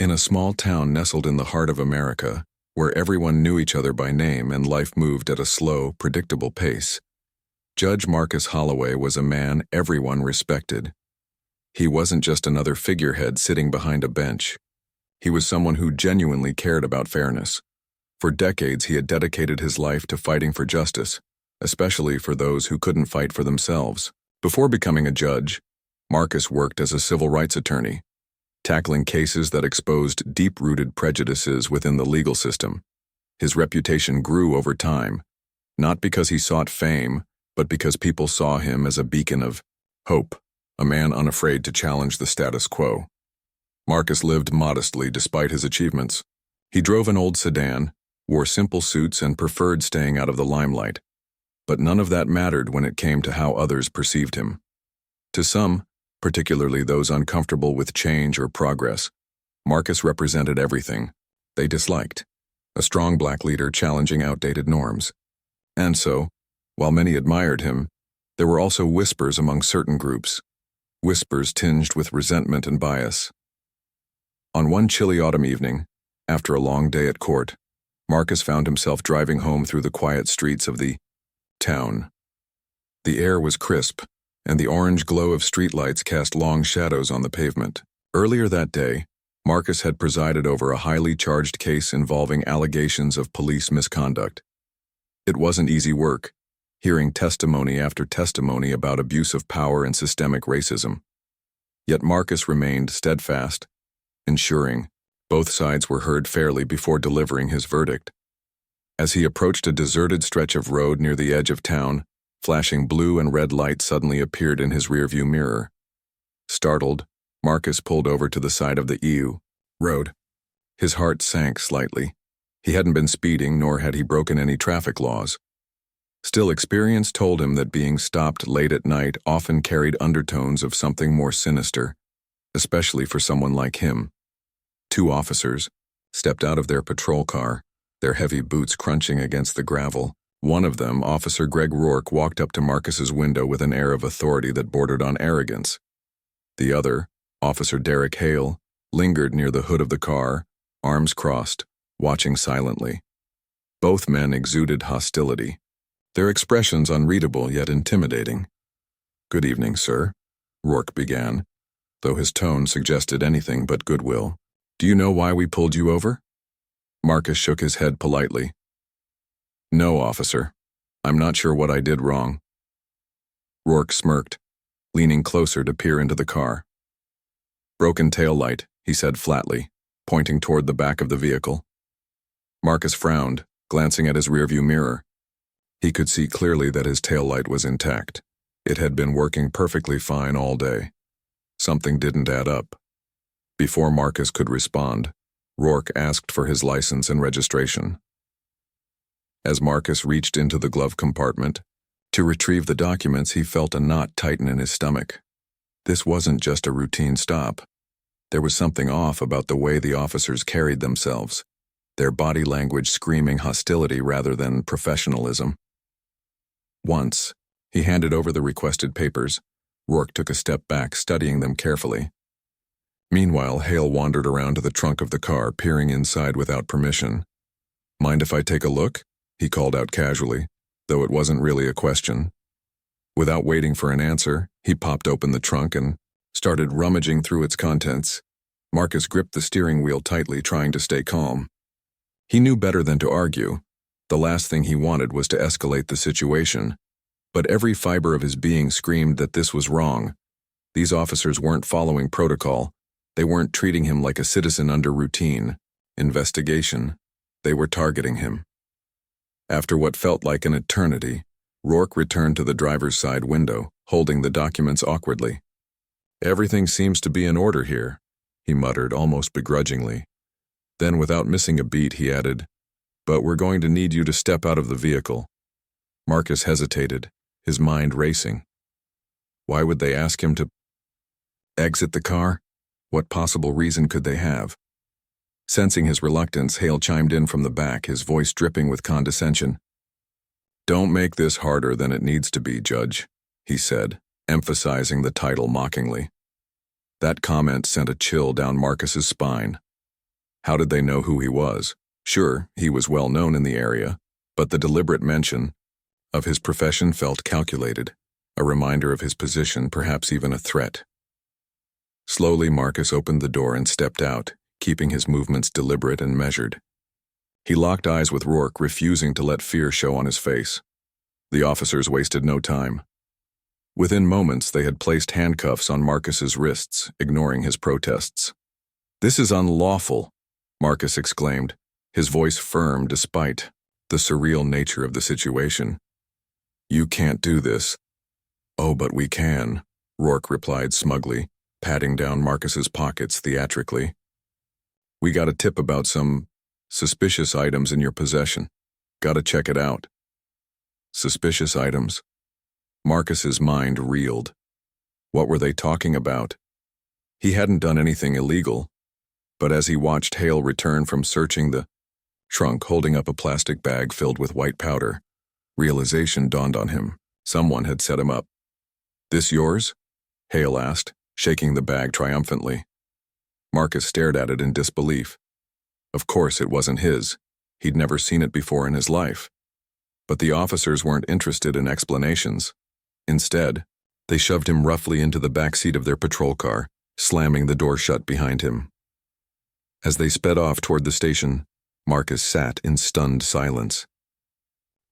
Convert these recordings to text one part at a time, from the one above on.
In a small town nestled in the heart of America, where everyone knew each other by name and life moved at a slow, predictable pace, Judge Marcus Holloway was a man everyone respected. He wasn't just another figurehead sitting behind a bench. He was someone who genuinely cared about fairness. For decades, he had dedicated his life to fighting for justice, especially for those who couldn't fight for themselves. Before becoming a judge, Marcus worked as a civil rights attorney, tackling cases that exposed deep-rooted prejudices within the legal system. His reputation grew over time, not because he sought fame, but because people saw him as a beacon of hope, a man unafraid to challenge the status quo. Marcus lived modestly despite his achievements. He drove an old sedan, wore simple suits, and preferred staying out of the limelight. But none of that mattered when it came to how others perceived him. To some, particularly those uncomfortable with change or progress, Marcus represented everything they disliked: a strong black leader challenging outdated norms. And so, while many admired him, there were also whispers among certain groups, whispers tinged with resentment and bias. On one chilly autumn evening, after a long day at court, Marcus found himself driving home through the quiet streets of the town. The air was crisp, and the orange glow of streetlights cast long shadows on the pavement. Earlier that day, Marcus had presided over a highly charged case involving allegations of police misconduct. It wasn't easy work, hearing testimony after testimony about abuse of power and systemic racism. Yet Marcus remained steadfast, ensuring both sides were heard fairly before delivering his verdict. As he approached a deserted stretch of road near the edge of town, flashing blue and red lights suddenly appeared in his rearview mirror. Startled, Marcus pulled over to the side of the EU road. His heart sank slightly. He hadn't been speeding, nor had he broken any traffic laws. Still, experience told him that being stopped late at night often carried undertones of something more sinister, especially for someone like him. Two officers stepped out of their patrol car, their heavy boots crunching against the gravel. One of them, Officer Greg Rourke, walked up to Marcus's window with an air of authority that bordered on arrogance. The other, Officer Derek Hale, lingered near the hood of the car, arms crossed, watching silently. Both men exuded hostility, their expressions unreadable yet intimidating. "Good evening, sir," Rourke began, though his tone suggested anything but goodwill. "Do you know why we pulled you over?" Marcus shook his head politely. "No, officer. I'm not sure what I did wrong." Rourke smirked, leaning closer to peer into the car. "Broken tail light," he said flatly, pointing toward the back of the vehicle. Marcus frowned, glancing at his rearview mirror. He could see clearly that his tail light was intact. It had been working perfectly fine all day. Something didn't add up. Before Marcus could respond, Rourke asked for his license and registration. As Marcus reached into the glove compartment to retrieve the documents, he felt a knot tighten in his stomach. This wasn't just a routine stop. There was something off about the way the officers carried themselves, their body language screaming hostility rather than professionalism. Once he handed over the requested papers, Rourke took a step back, studying them carefully. Meanwhile, Hale wandered around to the trunk of the car, peering inside without permission. "Mind if I take a look?" he called out casually, though it wasn't really a question. Without waiting for an answer, he popped open the trunk and started rummaging through its contents. Marcus gripped the steering wheel tightly, trying to stay calm. He knew better than to argue. The last thing he wanted was to escalate the situation. But every fiber of his being screamed that this was wrong. These officers weren't following protocol. They weren't treating him like a citizen under routine investigation. They were targeting him. After what felt like an eternity, Rourke returned to the driver's side window, holding the documents awkwardly. "Everything seems to be in order here," he muttered almost begrudgingly. Then, without missing a beat, he added, "But we're going to need you to step out of the vehicle." Marcus hesitated, his mind racing. Why would they ask him to exit the car? What possible reason could they have? Sensing his reluctance, Hale chimed in from the back, his voice dripping with condescension. "Don't make this harder than it needs to be, Judge," he said, emphasizing the title mockingly. That comment sent a chill down Marcus's spine. How did they know who he was? Sure, he was well known in the area, but the deliberate mention of his profession felt calculated, a reminder of his position, perhaps even a threat. Slowly, Marcus opened the door and stepped out, keeping his movements deliberate and measured. He locked eyes with Rourke, refusing to let fear show on his face. The officers wasted no time. Within moments, they had placed handcuffs on Marcus's wrists, ignoring his protests. "This is unlawful," Marcus exclaimed, his voice firm despite the surreal nature of the situation. "You can't do this." "Oh, but we can," Rourke replied smugly, patting down Marcus's pockets theatrically. "We got a tip about some suspicious items in your possession. Gotta check it out." Suspicious items? Marcus's mind reeled. What were they talking about? He hadn't done anything illegal, but as he watched Hale return from searching the trunk holding up a plastic bag filled with white powder, realization dawned on him. Someone had set him up. "This yours?" Hale asked, shaking the bag triumphantly. Marcus stared at it in disbelief. Of course it wasn't his. He'd never seen it before in his life. But the officers weren't interested in explanations. Instead, they shoved him roughly into the back seat of their patrol car, slamming the door shut behind him. As they sped off toward the station, Marcus sat in stunned silence.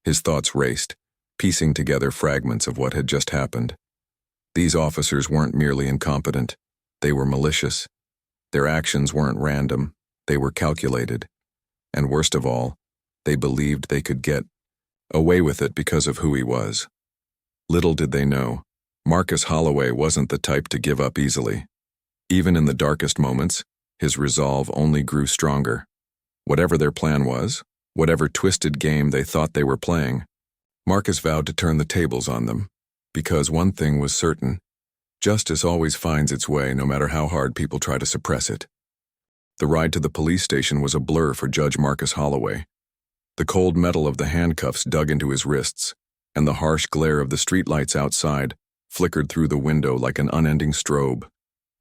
His thoughts raced, piecing together fragments of what had just happened. These officers weren't merely incompetent, they were malicious. Their actions weren't random, they were calculated. And worst of all, they believed they could get away with it because of who he was. Little did they know, Marcus Holloway wasn't the type to give up easily. Even in the darkest moments, his resolve only grew stronger. Whatever their plan was, whatever twisted game they thought they were playing, Marcus vowed to turn the tables on them. Because one thing was certain, justice always finds its way no matter how hard people try to suppress it. The ride to the police station was a blur for Judge Marcus Holloway. The cold metal of the handcuffs dug into his wrists, and the harsh glare of the streetlights outside flickered through the window like an unending strobe.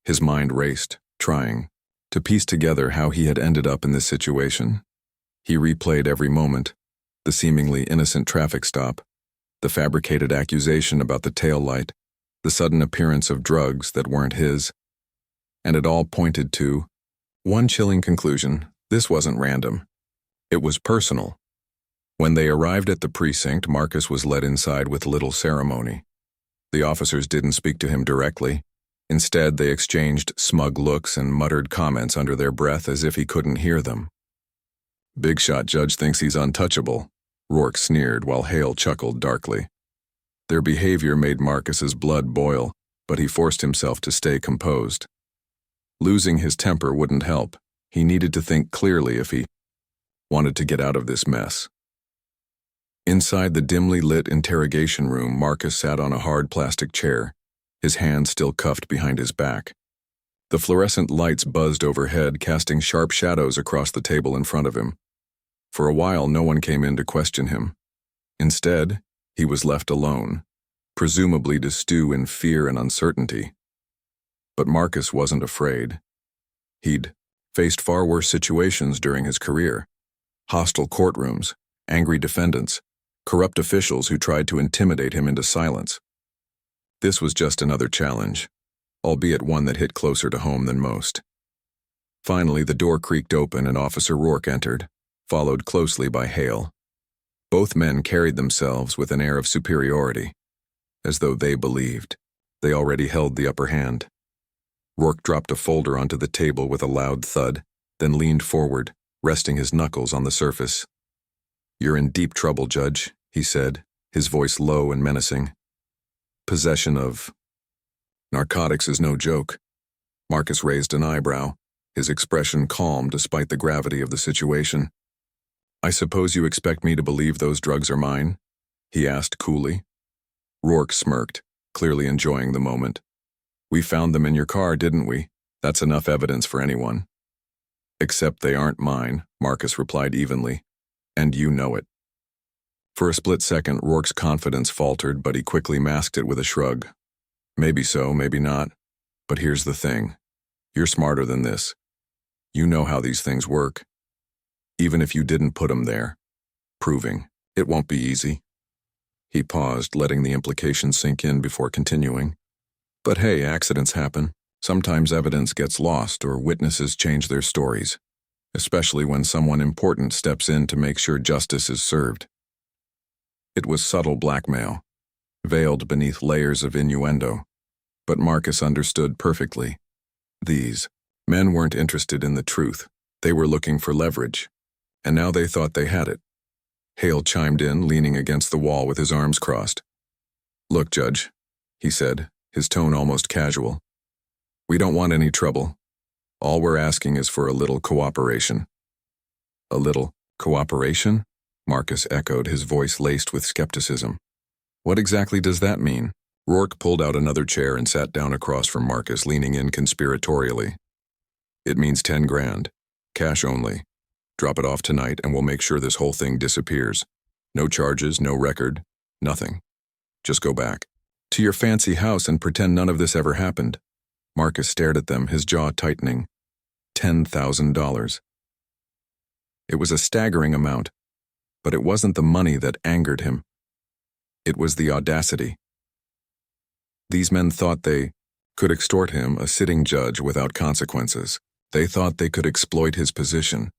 His mind raced, trying to piece together how he had ended up in this situation. He replayed every moment, the seemingly innocent traffic stop, the fabricated accusation about the taillight, the sudden appearance of drugs that weren't his, and it all pointed to one chilling conclusion: this wasn't random. It was personal. When they arrived at the precinct, Marcus was led inside with little ceremony. The officers didn't speak to him directly. Instead, they exchanged smug looks and muttered comments under their breath as if he couldn't hear them. "Big shot judge thinks he's untouchable," Rourke sneered while Hale chuckled darkly. Their behavior made Marcus's blood boil, but he forced himself to stay composed. Losing his temper wouldn't help. He needed to think clearly if he wanted to get out of this mess. Inside the dimly lit interrogation room, Marcus sat on a hard plastic chair, his hands still cuffed behind his back. The fluorescent lights buzzed overhead, casting sharp shadows across the table in front of him. For a while, no one came in to question him. Instead, he was left alone, presumably to stew in fear and uncertainty. But Marcus wasn't afraid. He'd faced far worse situations during his career: hostile courtrooms, angry defendants, corrupt officials who tried to intimidate him into silence. This was just another challenge, albeit one that hit closer to home than most. Finally, the door creaked open and Officer Rourke entered, followed closely by Hale. Both men carried themselves with an air of superiority, as though they believed they already held the upper hand. Rourke dropped a folder onto the table with a loud thud, then leaned forward, resting his knuckles on the surface. "You're in deep trouble, Judge," he said, his voice low and menacing. "Possession of narcotics is no joke." Marcus raised an eyebrow, his expression calm despite the gravity of the situation. "I suppose you expect me to believe those drugs are mine?" he asked coolly. Rourke smirked, clearly enjoying the moment. "We found them in your car, didn't we? That's enough evidence for anyone." "Except they aren't mine," Marcus replied evenly. "And you know it." For a split second, Rourke's confidence faltered, but he quickly masked it with a shrug. "Maybe so, maybe not. But here's the thing. You're smarter than this. You know how these things work. Even if you didn't put him there. Proving. It won't be easy. He paused, letting the implication sink in before continuing. But hey, accidents happen. Sometimes evidence gets lost or witnesses change their stories, especially when someone important steps in to make sure justice is served. It was subtle blackmail, veiled beneath layers of innuendo, but Marcus understood perfectly. These men weren't interested in the truth. They were looking for leverage, and now they thought they had it. Hale chimed in, leaning against the wall with his arms crossed. "Look, Judge," he said, his tone almost casual. "We don't want any trouble. All we're asking is for a little cooperation." "A little cooperation?" Marcus echoed, his voice laced with skepticism. "What exactly does that mean?" Rourke pulled out another chair and sat down across from Marcus, leaning in conspiratorially. "It means 10 grand. Cash only. Drop it off tonight and we'll make sure this whole thing disappears. No charges, no record, nothing. Just go back to your fancy house and pretend none of this ever happened." Marcus stared at them, his jaw tightening. $10,000. It was a staggering amount, but it wasn't the money that angered him. It was the audacity. These men thought they could extort him, a sitting judge, without consequences. They thought they could exploit his position,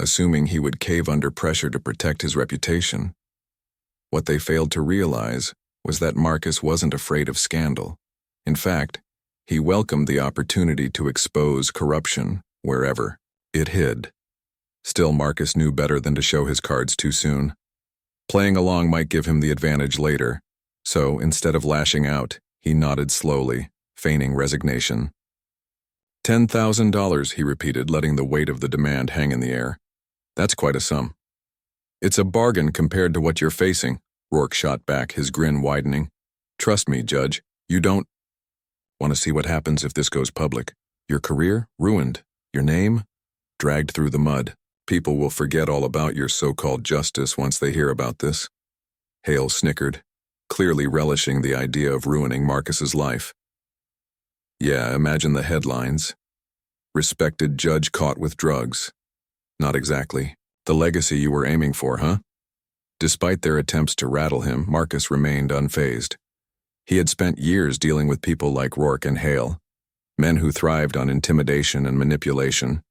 assuming he would cave under pressure to protect his reputation. What they failed to realize was that Marcus wasn't afraid of scandal. In fact, he welcomed the opportunity to expose corruption wherever it hid. Still, Marcus knew better than to show his cards too soon. Playing along might give him the advantage later, so instead of lashing out, he nodded slowly, feigning resignation. $10,000, he repeated, letting the weight of the demand hang in the air. "That's quite a sum." "It's a bargain compared to what you're facing," Rourke shot back, his grin widening. "Trust me, Judge, you don't want to see what happens if this goes public. Your career? Ruined. Your name? Dragged through the mud. People will forget all about your so-called justice once they hear about this." Hale snickered, clearly relishing the idea of ruining Marcus's life. "Yeah, imagine the headlines. Respected judge caught with drugs. Not exactly the legacy you were aiming for, huh?" Despite their attempts to rattle him, Marcus remained unfazed. He had spent years dealing with people like Rourke and Hale, men who thrived on intimidation and manipulation.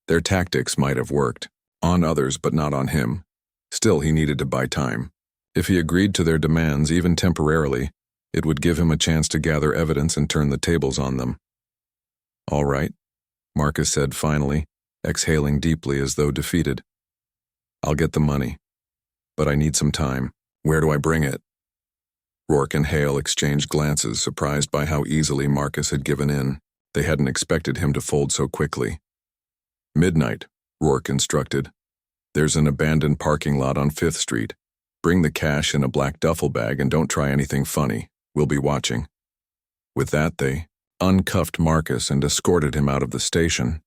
Their tactics might have worked on others, but not on him. Still, he needed to buy time. If he agreed to their demands, even temporarily, it would give him a chance to gather evidence and turn the tables on them. "All right," Marcus said finally, exhaling deeply as though defeated. "I'll get the money, but I need some time. Where do I bring it?" Rourke and Hale exchanged glances, surprised by how easily Marcus had given in. They hadn't expected him to fold so quickly. "Midnight," Rourke instructed. "There's an abandoned parking lot on 5th Street. Bring the cash in a black duffel bag and don't try anything funny. We'll be watching." With that, they uncuffed Marcus and escorted him out of the station.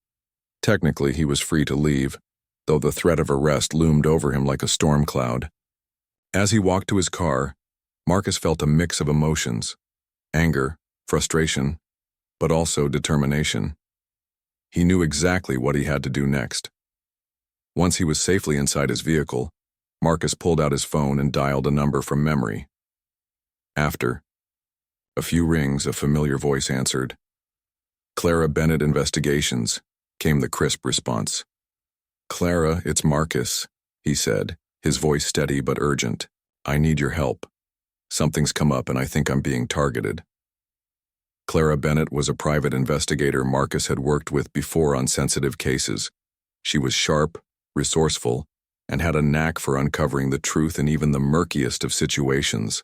Technically, he was free to leave, though the threat of arrest loomed over him like a storm cloud. As he walked to his car, Marcus felt a mix of emotions: anger, frustration, but also determination. He knew exactly what he had to do next. Once he was safely inside his vehicle, Marcus pulled out his phone and dialed a number from memory. After a few rings, a familiar voice answered. "Clara Bennett Investigations," came the crisp response. "Clara, it's Marcus," he said, his voice steady but urgent. "I need your help. Something's come up and I think I'm being targeted." Clara Bennett was a private investigator Marcus had worked with before on sensitive cases. She was sharp, resourceful, and had a knack for uncovering the truth in even the murkiest of situations.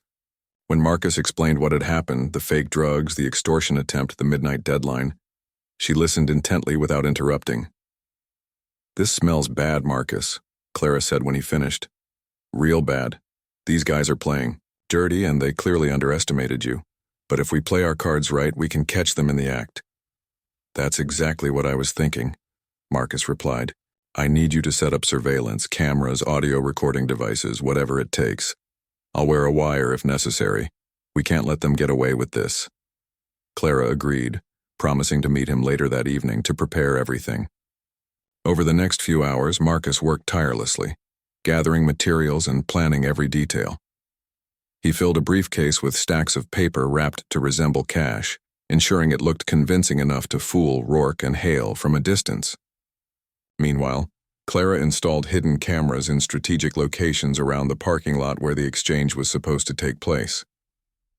When Marcus explained what had happened, the fake drugs, the extortion attempt, the midnight deadline, she listened intently without interrupting. "This smells bad, Marcus," Clara said when he finished. "Real bad. These guys are playing dirty and they clearly underestimated you. But if we play our cards right, we can catch them in the act." "That's exactly what I was thinking," Marcus replied. "I need you to set up surveillance, cameras, audio recording devices, whatever it takes. I'll wear a wire if necessary. We can't let them get away with this." Clara agreed, promising to meet him later that evening to prepare everything. Over the next few hours, Marcus worked tirelessly, gathering materials and planning every detail. He filled a briefcase with stacks of paper wrapped to resemble cash, ensuring it looked convincing enough to fool Rourke and Hale from a distance. Meanwhile, Clara installed hidden cameras in strategic locations around the parking lot where the exchange was supposed to take place.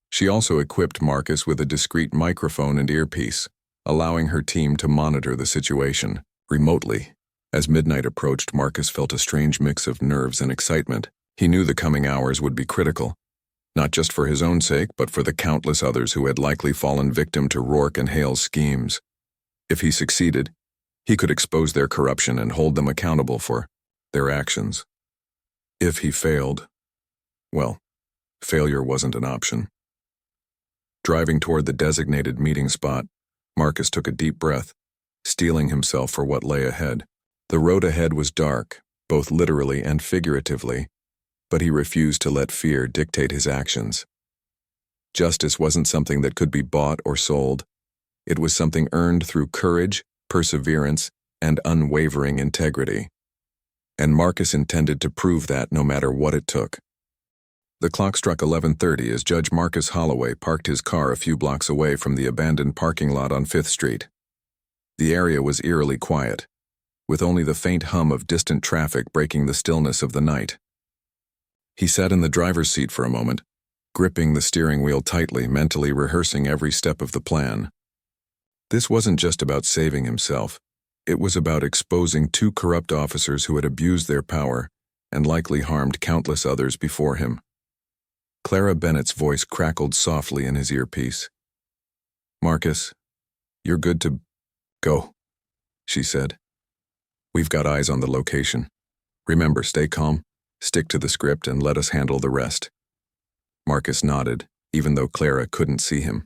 She also equipped Marcus with a discreet microphone and earpiece, allowing her team to monitor the situation remotely. As midnight approached, Marcus felt a strange mix of nerves and excitement. He knew the coming hours would be critical, not just for his own sake, but for the countless others who had likely fallen victim to Rourke and Hale's schemes. If he succeeded, he could expose their corruption and hold them accountable for their actions. If he failed, well, failure wasn't an option. Driving toward the designated meeting spot, Marcus took a deep breath, steeling himself for what lay ahead. The road ahead was dark, both literally and figuratively, but he refused to let fear dictate his actions. Justice wasn't something that could be bought or sold. It was something earned through courage, perseverance, and unwavering integrity. And Marcus intended to prove that no matter what it took. The clock struck 11:30 as Judge Marcus Holloway parked his car a few blocks away from the abandoned parking lot on 5th Street. The area was eerily quiet, with only the faint hum of distant traffic breaking the stillness of the night. He sat in the driver's seat for a moment, gripping the steering wheel tightly, mentally rehearsing every step of the plan. This wasn't just about saving himself. It was about exposing two corrupt officers who had abused their power and likely harmed countless others before him. Clara Bennett's voice crackled softly in his earpiece. "Marcus, you're good to go," she said. "We've got eyes on the location. Remember, stay calm, stick to the script, and let us handle the rest." Marcus nodded, even though Clara couldn't see him.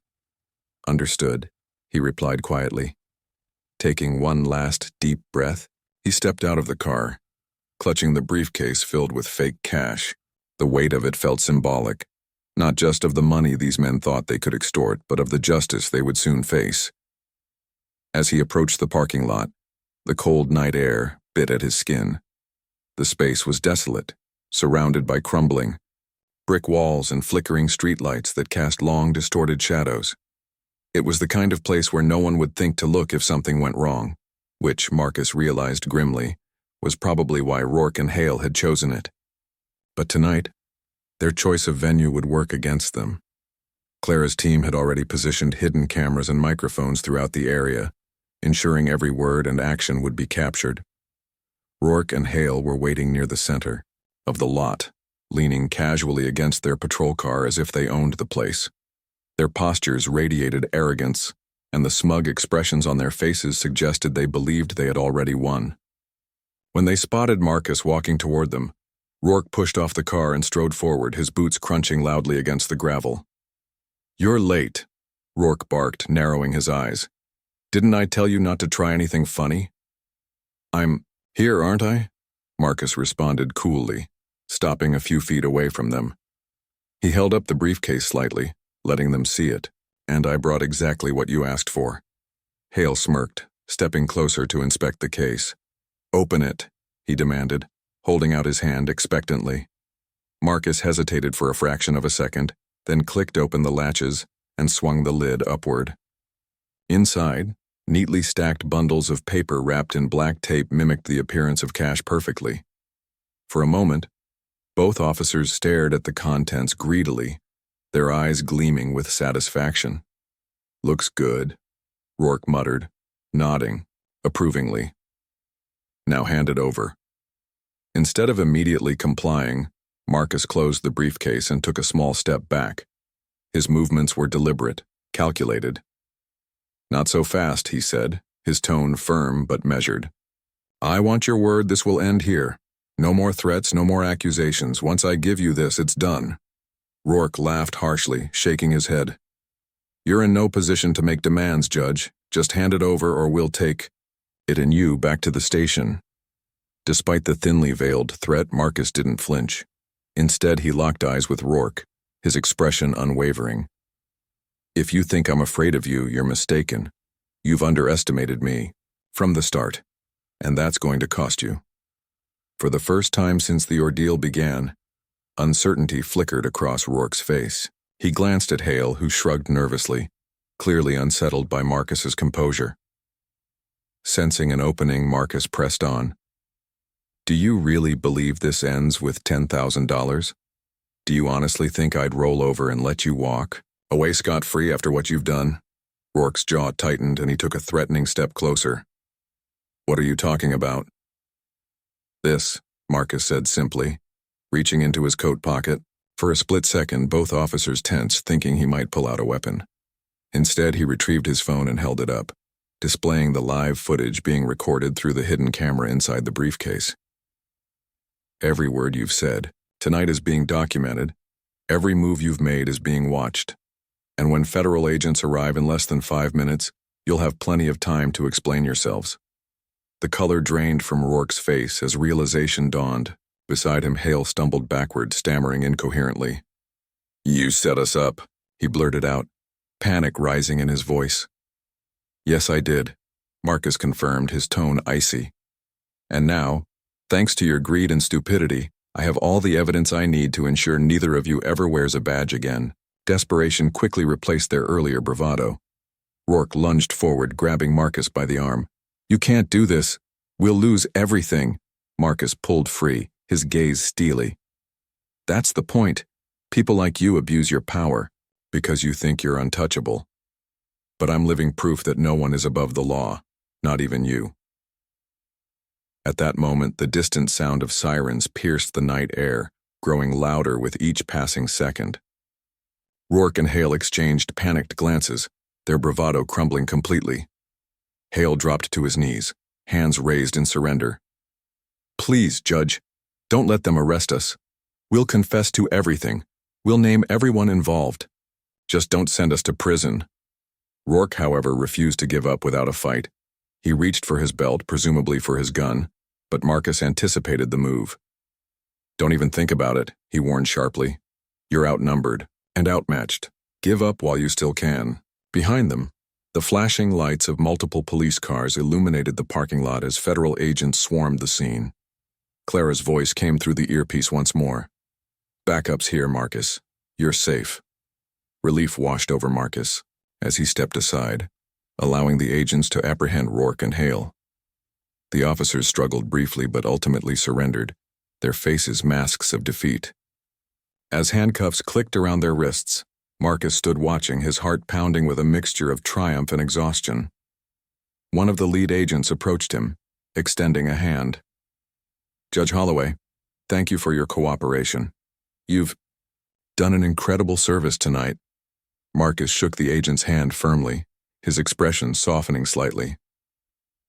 "Understood," he replied quietly. Taking one last deep breath, he stepped out of the car, clutching the briefcase filled with fake cash. The weight of it felt symbolic, not just of the money these men thought they could extort, but of the justice they would soon face. As he approached the parking lot, the cold night air bit at his skin. The space was desolate, surrounded by crumbling brick walls and flickering streetlights that cast long, distorted shadows. It was the kind of place where no one would think to look if something went wrong, which, Marcus realized grimly, was probably why Rourke and Hale had chosen it. But tonight, their choice of venue would work against them. Clara's team had already positioned hidden cameras and microphones throughout the area, ensuring every word and action would be captured. Rourke and Hale were waiting near the center of the lot, leaning casually against their patrol car as if they owned the place. Their postures radiated arrogance, and the smug expressions on their faces suggested they believed they had already won. When they spotted Marcus walking toward them, Rourke pushed off the car and strode forward, his boots crunching loudly against the gravel. "You're late," Rourke barked, narrowing his eyes. "Didn't I tell you not to try anything funny?" "I'm here, aren't I?" Marcus responded coolly, stopping a few feet away from them. He held up the briefcase slightly, letting them see it. "And I brought exactly what you asked for." Hale smirked, stepping closer to inspect the case. "Open it," he demanded, holding out his hand expectantly. Marcus hesitated for a fraction of a second, then clicked open the latches and swung the lid upward. Inside, neatly stacked bundles of paper wrapped in black tape mimicked the appearance of cash perfectly. For a moment, both officers stared at the contents greedily, their eyes gleaming with satisfaction. "Looks good," Rourke muttered, nodding approvingly. "Now hand it over." Instead of immediately complying, Marcus closed the briefcase and took a small step back. His movements were deliberate, calculated. "Not so fast," he said, his tone firm but measured. "I want your word this will end here. No more threats, no more accusations. Once I give you this, it's done." Rourke laughed harshly, shaking his head. "You're in no position to make demands, Judge. Just hand it over or we'll take it and you back to the station." Despite the thinly veiled threat, Marcus didn't flinch. Instead, he locked eyes with Rourke, his expression unwavering. "If you think I'm afraid of you, you're mistaken. You've underestimated me. From the start." And that's going to cost you. For the first time since the ordeal began, uncertainty flickered across Rourke's face. He glanced at Hale, who shrugged nervously, clearly unsettled by Marcus's composure. Sensing an opening, Marcus pressed on. Do you really believe this ends with $10,000? Do you honestly think I'd roll over and let you walk away scot-free after what you've done? Rourke's jaw tightened and he took a threatening step closer. What are you talking about? This, Marcus said simply, reaching into his coat pocket. For a split second, both officers tensed, thinking he might pull out a weapon. Instead, he retrieved his phone and held it up, displaying the live footage being recorded through the hidden camera inside the briefcase. Every word you've said tonight is being documented. Every move you've made is being watched. And when federal agents arrive in less than 5 minutes, you'll have plenty of time to explain yourselves. The color drained from Rourke's face as realization dawned. Beside him, Hale stumbled backward, stammering incoherently. You set us up, he blurted out, panic rising in his voice. Yes, I did, Marcus confirmed, his tone icy. And now, thanks to your greed and stupidity, I have all the evidence I need to ensure neither of you ever wears a badge again. Desperation quickly replaced their earlier bravado. Rourke lunged forward, grabbing Marcus by the arm. You can't do this. We'll lose everything. Marcus pulled free, his gaze steely. That's the point. People like you abuse your power because you think you're untouchable. But I'm living proof that no one is above the law, not even you. At that moment, the distant sound of sirens pierced the night air, growing louder with each passing second. Rourke and Hale exchanged panicked glances, their bravado crumbling completely. Hale dropped to his knees, hands raised in surrender. Please, Judge, don't let them arrest us. We'll confess to everything. We'll name everyone involved. Just don't send us to prison. Rourke, however, refused to give up without a fight. He reached for his belt, presumably for his gun, but Marcus anticipated the move. Don't even think about it, he warned sharply. You're outnumbered and outmatched. Give up while you still can. Behind them, the flashing lights of multiple police cars illuminated the parking lot as federal agents swarmed the scene. Clara's voice came through the earpiece once more. Backup's here, Marcus. You're safe. Relief washed over Marcus as he stepped aside, allowing the agents to apprehend Rourke and Hale. The officers struggled briefly but ultimately surrendered, their faces masks of defeat. As handcuffs clicked around their wrists, Marcus stood watching, his heart pounding with a mixture of triumph and exhaustion. One of the lead agents approached him, extending a hand. Judge Holloway, thank you for your cooperation. You've done an incredible service tonight. Marcus shook the agent's hand firmly, his expression softening slightly.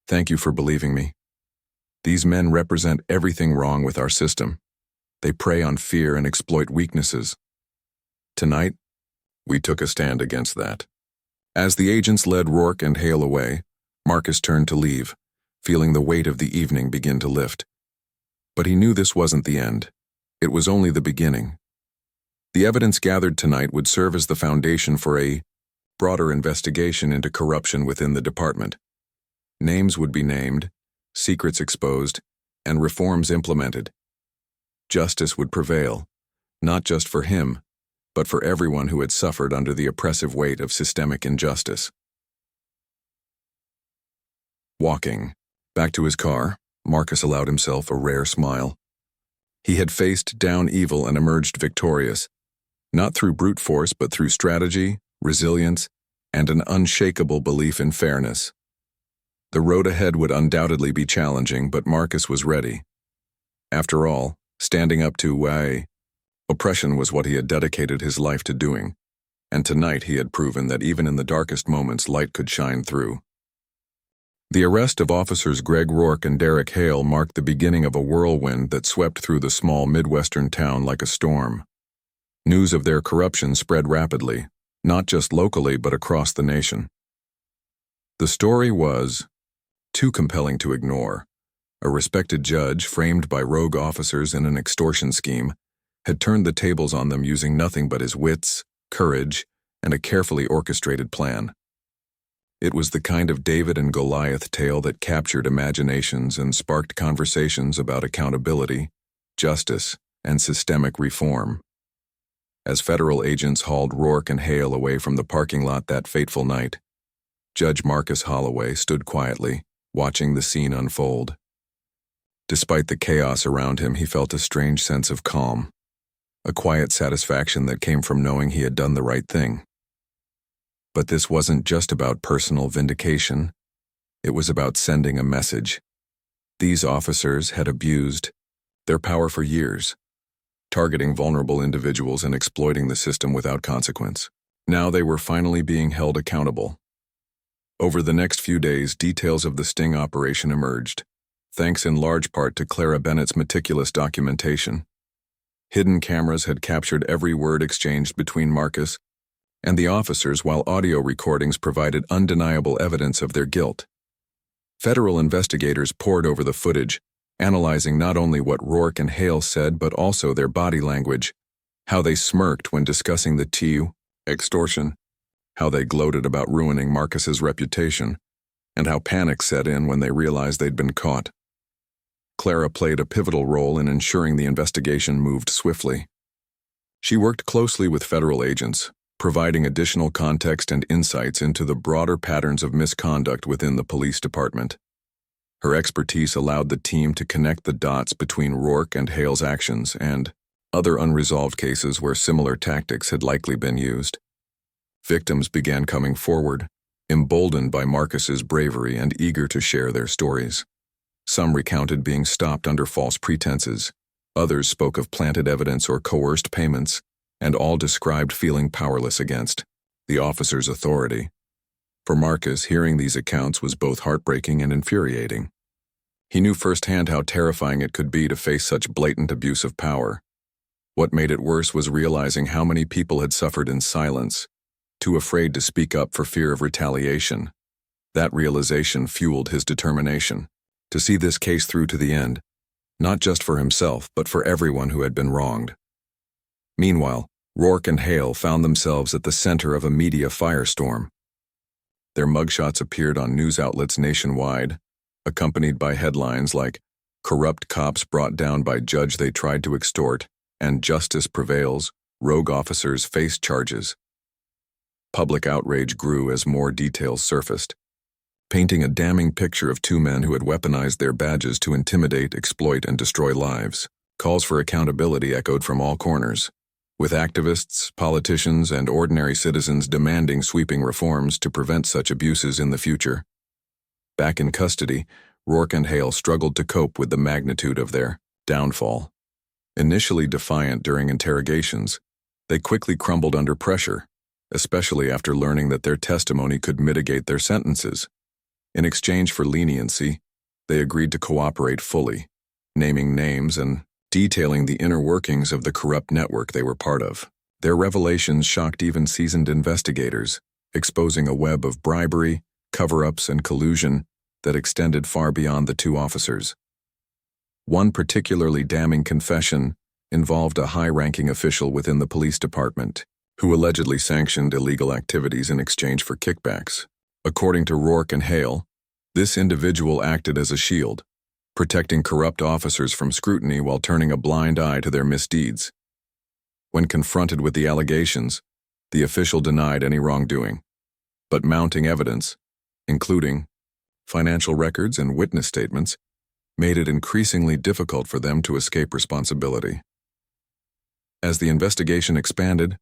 Thank you for believing me. These men represent everything wrong with our system. They prey on fear and exploit weaknesses. Tonight, we took a stand against that. As the agents led Rourke and Hale away, Marcus turned to leave, feeling the weight of the evening begin to lift. But he knew this wasn't the end. It was only the beginning. The evidence gathered tonight would serve as the foundation for a broader investigation into corruption within the department. Names would be named, secrets exposed, and reforms implemented. Justice would prevail, not just for him, but for everyone who had suffered under the oppressive weight of systemic injustice. Walking back to his car, Marcus allowed himself a rare smile. He had faced down evil and emerged victorious, not through brute force but through strategy, resilience, and an unshakable belief in fairness. The road ahead would undoubtedly be challenging, but Marcus was ready. After all, standing up to oppression was what he had dedicated his life to doing, and tonight he had proven that even in the darkest moments light could shine through. The arrest of officers Greg Rourke and Derek Hale marked the beginning of a whirlwind that swept through the small Midwestern town like a storm. News of their corruption spread rapidly, not just locally but across the nation. The story was too compelling to ignore. A respected judge, framed by rogue officers in an extortion scheme, had turned the tables on them using nothing but his wits, courage, and a carefully orchestrated plan. It was the kind of David and Goliath tale that captured imaginations and sparked conversations about accountability, justice, and systemic reform. As federal agents hauled Rourke and Hale away from the parking lot that fateful night, Judge Marcus Holloway stood quietly, watching the scene unfold. Despite the chaos around him, he felt a strange sense of calm, a quiet satisfaction that came from knowing he had done the right thing. But this wasn't just about personal vindication. It was about sending a message. These officers had abused their power for years, targeting vulnerable individuals and exploiting the system without consequence. Now they were finally being held accountable. Over the next few days, details of the sting operation emerged, thanks in large part to Clara Bennett's meticulous documentation. Hidden cameras had captured every word exchanged between Marcus and the officers, while audio recordings provided undeniable evidence of their guilt. Federal investigators pored over the footage, analyzing not only what Rourke and Hale said but also their body language, how they smirked when discussing the extortion, how they gloated about ruining Marcus's reputation, and how panic set in when they realized they'd been caught. Clara played a pivotal role in ensuring the investigation moved swiftly. She worked closely with federal agents, providing additional context and insights into the broader patterns of misconduct within the police department. Her expertise allowed the team to connect the dots between Rourke and Hale's actions and other unresolved cases where similar tactics had likely been used. Victims began coming forward, emboldened by Marcus's bravery and eager to share their stories. Some recounted being stopped under false pretenses, others spoke of planted evidence or coerced payments, and all described feeling powerless against the officer's authority. For Marcus, hearing these accounts was both heartbreaking and infuriating. He knew firsthand how terrifying it could be to face such blatant abuse of power. What made it worse was realizing how many people had suffered in silence, too afraid to speak up for fear of retaliation. That realization fueled his determination to see this case through to the end, not just for himself but for everyone who had been wronged. Meanwhile, Rourke and Hale found themselves at the center of a media firestorm. Their mugshots appeared on news outlets nationwide, accompanied by headlines like "Corrupt Cops Brought Down by Judge They Tried to Extort" and "Justice Prevails, Rogue Officers Face Charges." Public outrage grew as more details surfaced, painting a damning picture of two men who had weaponized their badges to intimidate, exploit, and destroy lives. Calls for accountability echoed from all corners, with activists, politicians, and ordinary citizens demanding sweeping reforms to prevent such abuses in the future. Back in custody, Rourke and Hale struggled to cope with the magnitude of their downfall. Initially defiant during interrogations, they quickly crumbled under pressure, especially after learning that their testimony could mitigate their sentences. In exchange for leniency, they agreed to cooperate fully, naming names and detailing the inner workings of the corrupt network they were part of. Their revelations shocked even seasoned investigators, exposing a web of bribery, cover-ups, and collusion that extended far beyond the two officers. One particularly damning confession involved a high-ranking official within the police department who allegedly sanctioned illegal activities in exchange for kickbacks. According to Rourke and Hale, this individual acted as a shield, protecting corrupt officers from scrutiny while turning a blind eye to their misdeeds. When confronted with the allegations, the official denied any wrongdoing, but mounting evidence, including financial records and witness statements, made it increasingly difficult for them to escape responsibility. As the investigation expanded,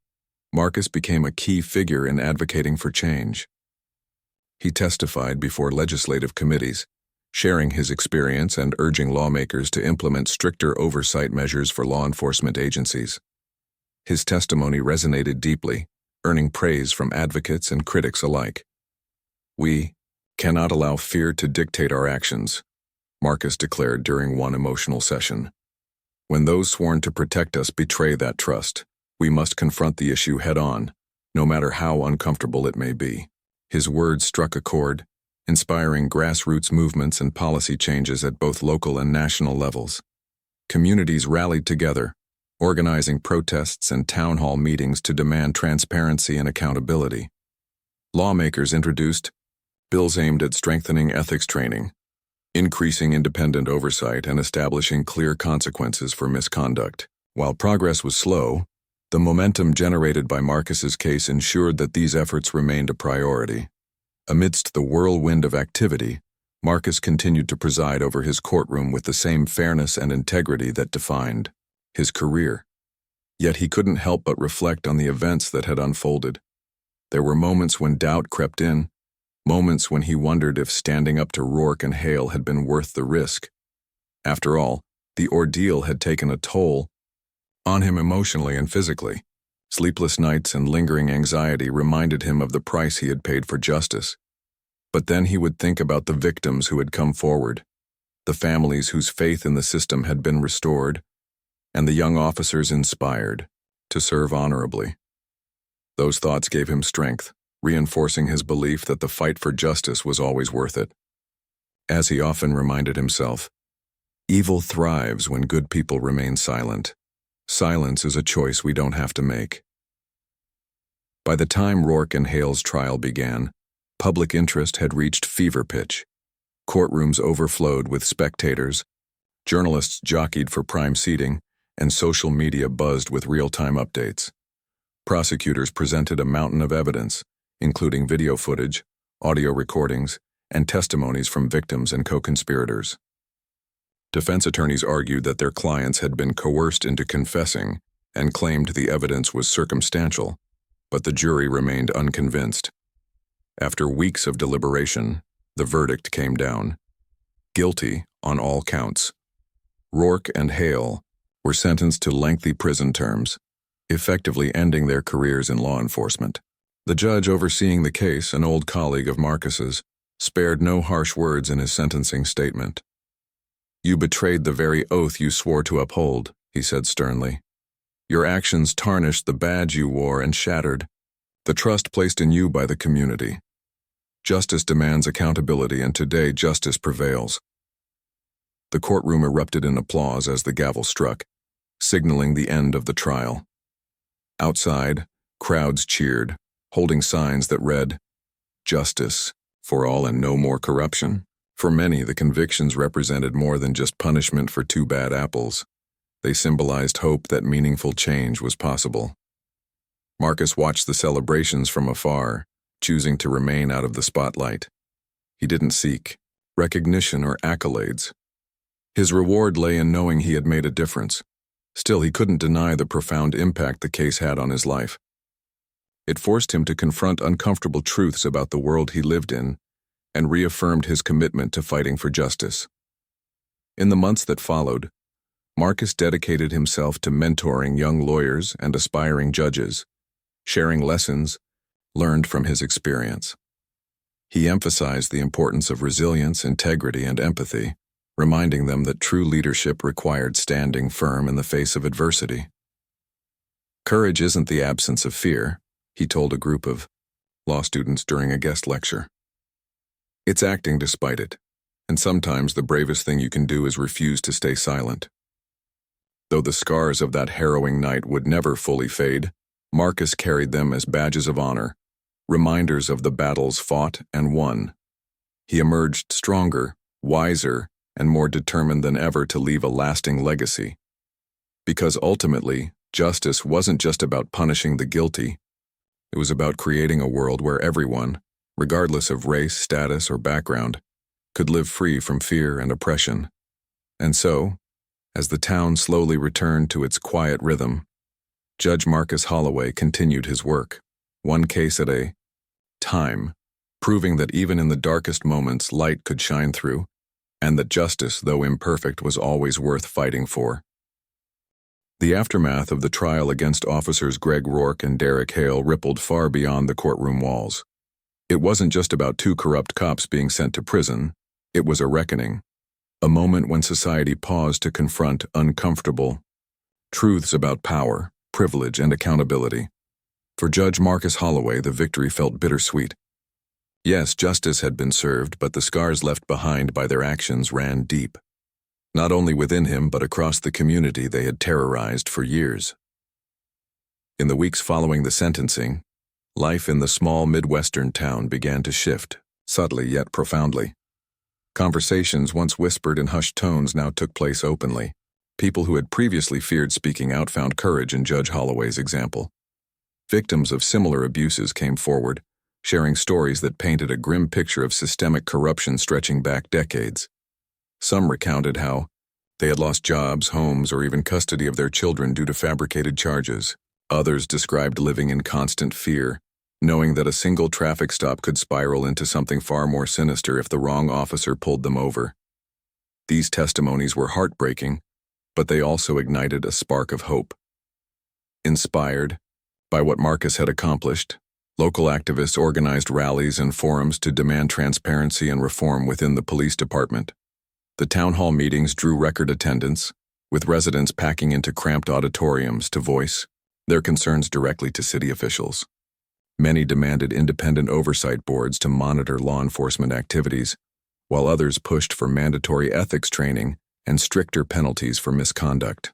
Marcus became a key figure in advocating for change. He testified before legislative committees, sharing his experience and urging lawmakers to implement stricter oversight measures for law enforcement agencies. His testimony resonated deeply, earning praise from advocates and critics alike. "We cannot allow fear to dictate our actions," Marcus declared during one emotional session. "When those sworn to protect us betray that trust, we must confront the issue head-on, no matter how uncomfortable it may be." His words struck a chord, inspiring grassroots movements and policy changes at both local and national levels. Communities rallied together, organizing protests and town hall meetings to demand transparency and accountability. Lawmakers introduced Bills aimed at strengthening ethics training, increasing independent oversight, and establishing clear consequences for misconduct. While progress was slow, the momentum generated by Marcus's case ensured that these efforts remained a priority. Amidst the whirlwind of activity, Marcus continued to preside over his courtroom with the same fairness and integrity that defined his career. Yet he couldn't help but reflect on the events that had unfolded. There were moments when doubt crept in, moments when he wondered if standing up to Rourke and Hale had been worth the risk. After all, the ordeal had taken a toll on him emotionally and physically. Sleepless nights and lingering anxiety reminded him of the price he had paid for justice. But then he would think about the victims who had come forward, the families whose faith in the system had been restored, and the young officers inspired to serve honorably. Those thoughts gave him strength, reinforcing his belief that the fight for justice was always worth it. As he often reminded himself, evil thrives when good people remain silent. Silence is a choice we don't have to make. By the time Rourke and Hale's trial began, public interest had reached fever pitch. Courtrooms overflowed with spectators, journalists jockeyed for prime seating, and social media buzzed with real-time updates. Prosecutors presented a mountain of evidence, including video footage, audio recordings, and testimonies from victims and co-conspirators. Defense attorneys argued that their clients had been coerced into confessing and claimed the evidence was circumstantial, but the jury remained unconvinced. After weeks of deliberation, the verdict came down: guilty on all counts. Rourke and Hale were sentenced to lengthy prison terms, effectively ending their careers in law enforcement. The judge overseeing the case, an old colleague of Marcus's, spared no harsh words in his sentencing statement. "You betrayed the very oath you swore to uphold," he said sternly. "Your actions tarnished the badge you wore and shattered the trust placed in you by the community. Justice demands accountability, and today justice prevails." The courtroom erupted in applause as the gavel struck, signaling the end of the trial. Outside, crowds cheered, holding signs that read, "Justice for all and no more corruption." For many, the convictions represented more than just punishment for two bad apples. They symbolized hope that meaningful change was possible. Marcus watched the celebrations from afar, choosing to remain out of the spotlight. He didn't seek recognition or accolades. His reward lay in knowing he had made a difference. Still, he couldn't deny the profound impact the case had on his life. It forced him to confront uncomfortable truths about the world he lived in and reaffirmed his commitment to fighting for justice. In the months that followed, Marcus dedicated himself to mentoring young lawyers and aspiring judges, sharing lessons learned from his experience. He emphasized the importance of resilience, integrity, and empathy, reminding them that true leadership required standing firm in the face of adversity. "Courage isn't the absence of fear," he told a group of law students during a guest lecture. "It's acting despite it, and sometimes the bravest thing you can do is refuse to stay silent." Though the scars of that harrowing night would never fully fade, Marcus carried them as badges of honor, reminders of the battles fought and won. He emerged stronger, wiser, and more determined than ever to leave a lasting legacy. Because ultimately, justice wasn't just about punishing the guilty. It was about creating a world where everyone, regardless of race, status, or background, could live free from fear and oppression. And so, as the town slowly returned to its quiet rhythm, Judge Marcus Holloway continued his work, one case at a time, proving that even in the darkest moments light could shine through, and that justice, though imperfect, was always worth fighting for. The aftermath of the trial against officers Greg Rourke and Derek Hale rippled far beyond the courtroom walls. It wasn't just about two corrupt cops being sent to prison. It was a reckoning, a moment when society paused to confront uncomfortable truths about power, privilege, and accountability. For Judge Marcus Holloway, the victory felt bittersweet. Yes, justice had been served, but the scars left behind by their actions ran deep, not only within him but across the community they had terrorized for years. In the weeks following the sentencing, life in the small Midwestern town began to shift. subtly yet profoundly. Conversations once whispered in hushed tones now took place openly. People who had previously feared speaking out found courage in Judge Holloway's example. Victims of similar abuses came forward, sharing stories that painted a grim picture of systemic corruption stretching back decades. Some recounted how they had lost jobs, homes, or even custody of their children due to fabricated charges. Others described living in constant fear, knowing that a single traffic stop could spiral into something far more sinister if the wrong officer pulled them over. These testimonies were heartbreaking, but they also ignited a spark of hope. Inspired by what Marcus had accomplished, local activists organized rallies and forums to demand transparency and reform within the police department. The town hall meetings drew record attendance, with residents packing into cramped auditoriums to voice their concerns directly to city officials. Many demanded independent oversight boards to monitor law enforcement activities, while others pushed for mandatory ethics training and stricter penalties for misconduct.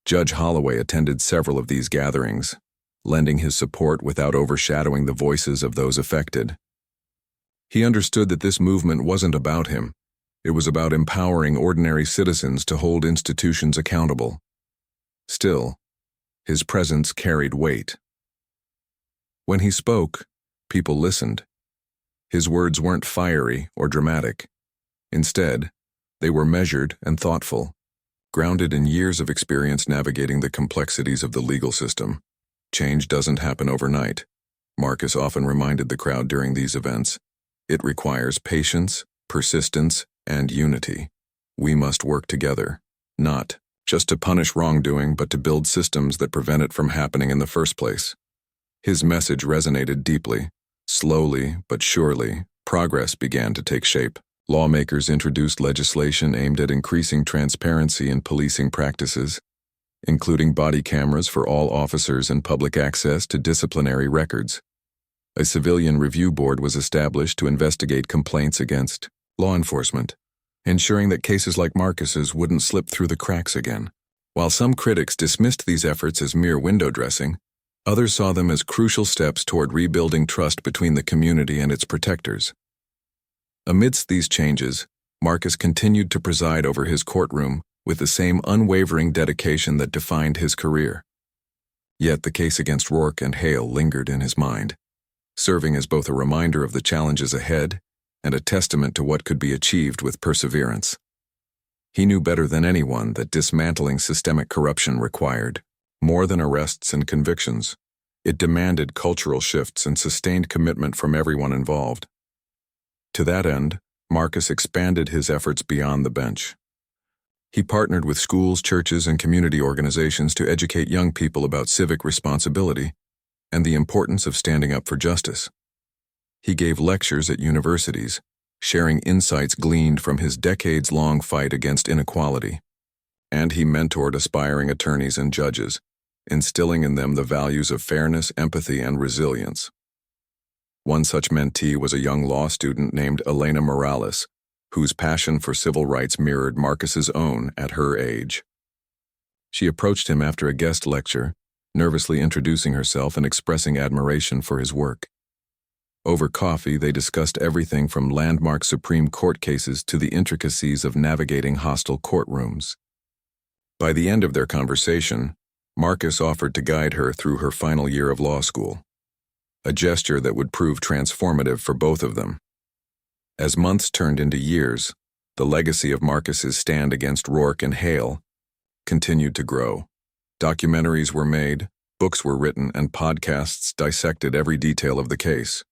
Judge Holloway attended several of these gatherings, lending his support without overshadowing the voices of those affected. He understood that this movement wasn't about him. It was about empowering ordinary citizens to hold institutions accountable. Still, his presence carried weight. When he spoke, people listened. His words weren't fiery or dramatic. Instead, they were measured and thoughtful, grounded in years of experience navigating the complexities of the legal system. Change doesn't happen overnight, Marcus often reminded the crowd during these events. It requires patience, persistence, and unity. We must work together, not just to punish wrongdoing, but to build systems that prevent it from happening in the first place. His message resonated deeply. Slowly but surely, progress began to take shape. Lawmakers introduced legislation aimed at increasing transparency in policing practices, including body cameras for all officers and public access to disciplinary records. A civilian review board was established to investigate complaints against law enforcement, ensuring that cases like Marcus's wouldn't slip through the cracks again. While some critics dismissed these efforts as mere window dressing, others saw them as crucial steps toward rebuilding trust between the community and its protectors. Amidst these changes, Marcus continued to preside over his courtroom with the same unwavering dedication that defined his career. Yet the case against Rourke and Hale lingered in his mind, serving as both a reminder of the challenges ahead and a testament to what could be achieved with perseverance. He knew better than anyone that dismantling systemic corruption required more than arrests and convictions. It demanded cultural shifts and sustained commitment from everyone involved. To that end, Marcus expanded his efforts beyond the bench. He partnered with schools, churches, and community organizations to educate young people about civic responsibility and the importance of standing up for justice. He gave lectures at universities, sharing insights gleaned from his decades-long fight against inequality. And he mentored aspiring attorneys and judges, instilling in them the values of fairness, empathy, and resilience. One such mentee was a young law student named Elena Morales, whose passion for civil rights mirrored Marcus's own at her age. She approached him after a guest lecture, nervously introducing herself and expressing admiration for his work. Over coffee, they discussed everything from landmark Supreme Court cases to the intricacies of navigating hostile courtrooms. By the end of their conversation, Marcus offered to guide her through her final year of law school, a gesture that would prove transformative for both of them. As months turned into years, the legacy of Marcus's stand against Rourke and Hale continued to grow. Documentaries were made, books were written, and podcasts dissected every detail of the case.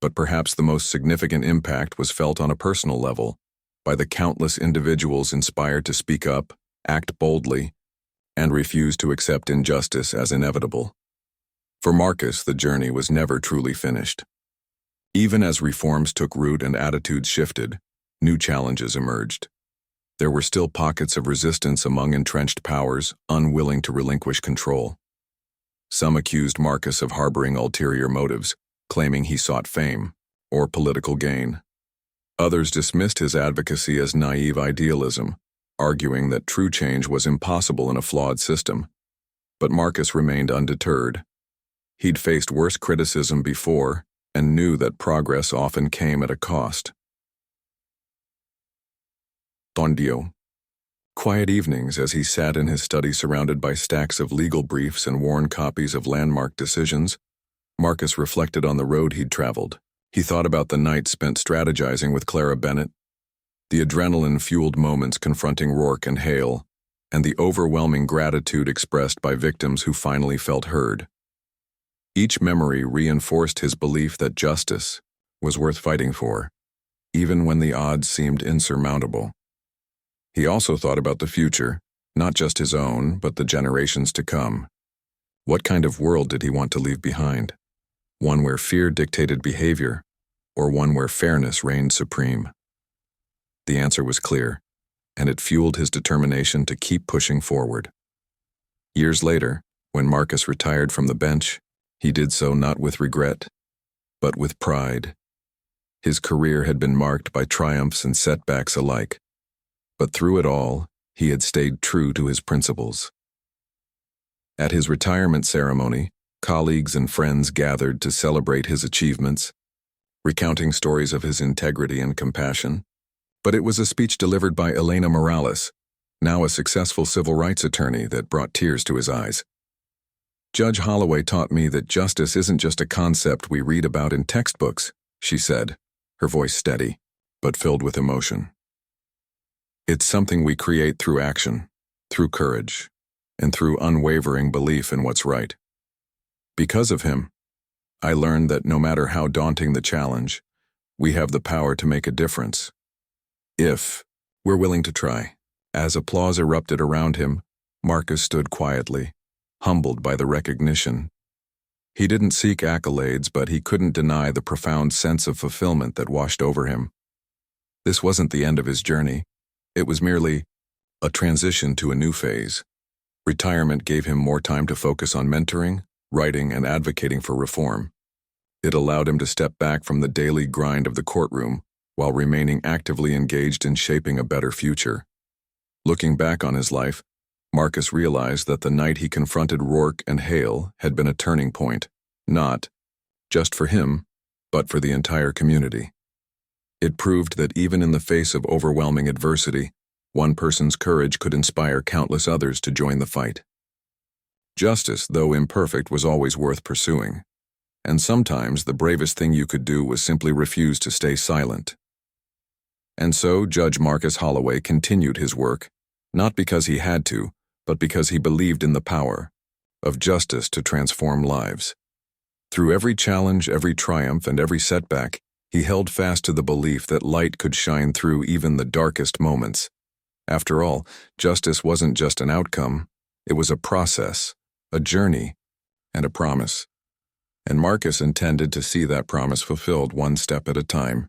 But perhaps the most significant impact was felt on a personal level by the countless individuals inspired to speak up, act boldly, and refuse to accept injustice as inevitable. For Marcus, the journey was never truly finished. Even as reforms took root and attitudes shifted, new challenges emerged. There were still pockets of resistance among entrenched powers, unwilling to relinquish control. Some accused Marcus of harboring ulterior motives, claiming he sought fame or political gain. Others dismissed his advocacy as naive idealism, arguing that true change was impossible in a flawed system. But Marcus remained undeterred. He'd faced worse criticism before, and knew that progress often came at a cost. Tondio. Quiet evenings as he sat in his study surrounded by stacks of legal briefs and worn copies of landmark decisions, Marcus reflected on the road he'd traveled. He thought about the night spent strategizing with Clara Bennett, the adrenaline-fueled moments confronting Rourke and Hale, and the overwhelming gratitude expressed by victims who finally felt heard. Each memory reinforced his belief that justice was worth fighting for, even when the odds seemed insurmountable. He also thought about the future, not just his own, but the generations to come. What kind of world did he want to leave behind? One where fear dictated behavior, or one where fairness reigned supreme? The answer was clear, and it fueled his determination to keep pushing forward. Years later, when Marcus retired from the bench, he did so not with regret, but with pride. His career had been marked by triumphs and setbacks alike, but through it all, he had stayed true to his principles. At his retirement ceremony, colleagues and friends gathered to celebrate his achievements, recounting stories of his integrity and compassion. But it was a speech delivered by Elena Morales, now a successful civil rights attorney, that brought tears to his eyes. "Judge Holloway taught me that justice isn't just a concept we read about in textbooks," she said, her voice steady, but filled with emotion. "It's something we create through action, through courage, and through unwavering belief in what's right. Because of him, I learned that no matter how daunting the challenge, we have the power to make a difference. If we're willing to try." As applause erupted around him, Marcus stood quietly, humbled by the recognition. He didn't seek accolades, but he couldn't deny the profound sense of fulfillment that washed over him. This wasn't the end of his journey. It was merely a transition to a new phase. Retirement gave him more time to focus on mentoring, writing, and advocating for reform. It allowed him to step back from the daily grind of the courtroom while remaining actively engaged in shaping a better future. Looking back on his life, Marcus realized that the night he confronted Rourke and Hale had been a turning point, not just for him, but for the entire community. It proved that even in the face of overwhelming adversity, one person's courage could inspire countless others to join the fight. Justice, though imperfect, was always worth pursuing, and sometimes the bravest thing you could do was simply refuse to stay silent. And so Judge Marcus Holloway continued his work, not because he had to, but because he believed in the power of justice to transform lives. Through every challenge, every triumph, and every setback, he held fast to the belief that light could shine through even the darkest moments. After all, justice wasn't just an outcome, it was a process, a journey, and a promise. And Marcus intended to see that promise fulfilled one step at a time.